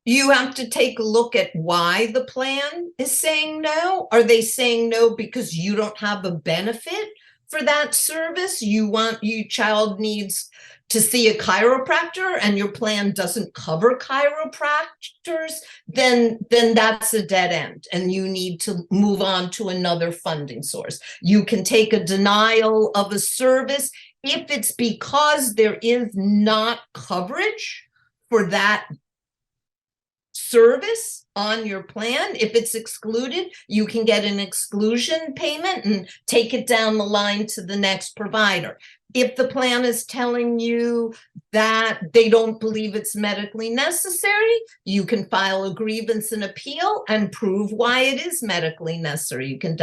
You have to take a look at why the plan is saying no. Are they saying no because you don't have a benefit for that service? Your child needs to see a chiropractor and your plan doesn't cover chiropractors, then that's a dead end and you need to move on to another funding source. You can take a denial of a service if it's because there is not coverage for that service on your plan. If it's excluded, you can get an exclusion payment and take it down the line to the next provider. If the plan is telling you that they don't believe it's medically necessary, you can file a grievance and appeal and prove why it is medically necessary. You can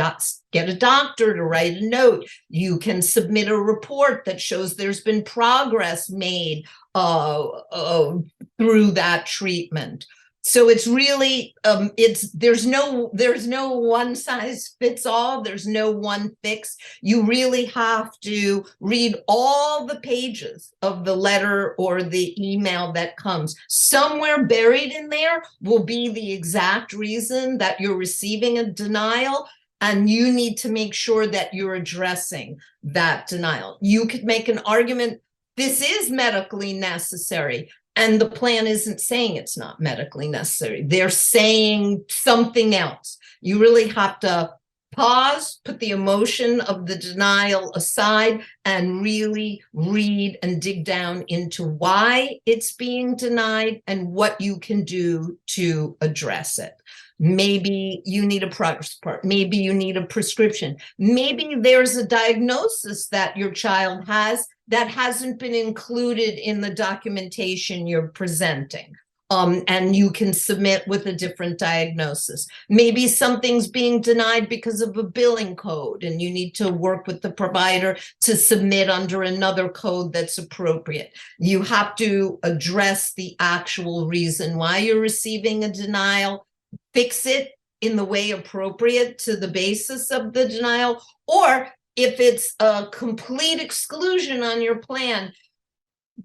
get a doctor to write a note. You can submit a report that shows there's been progress made through that treatment. So it's really, there's no one size fits all. There's no one fix. You really have to read all the pages of the letter or the email that comes. Somewhere buried in there will be the exact reason that you're receiving a denial, and you need to make sure that you're addressing that denial. You could make an argument, this is medically necessary. And the plan isn't saying it's not medically necessary. They're saying something else. You really have to pause, put the emotion of the denial aside, and really read and dig down into why it's being denied and what you can do to address it. Maybe you need a progress report. Maybe you need a prescription. Maybe there's a diagnosis that your child has that hasn't been included in the documentation you're presenting. And you can submit with a different diagnosis. Maybe something's being denied because of a billing code and you need to work with the provider to submit under another code that's appropriate. You have to address the actual reason why you're receiving a denial, fix it in the way appropriate to the basis of the denial, or if it's a complete exclusion on your plan,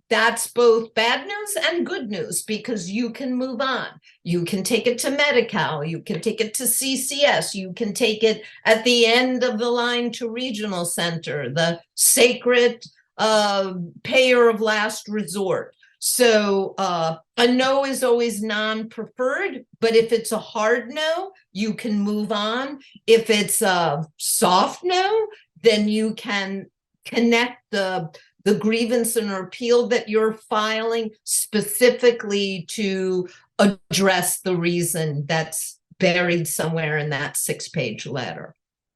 that's both bad news and good news because you can move on. You can take it to Medi-Cal, you can take it to CCS, you can take it at the end of the line to Regional Center, the sacred payer of last resort. So a no is always non-preferred, but if it's a hard no, you can move on. If it's a soft no, then you can connect the grievance and appeal that you're filing specifically to address the reason that's buried somewhere in that 6-page letter.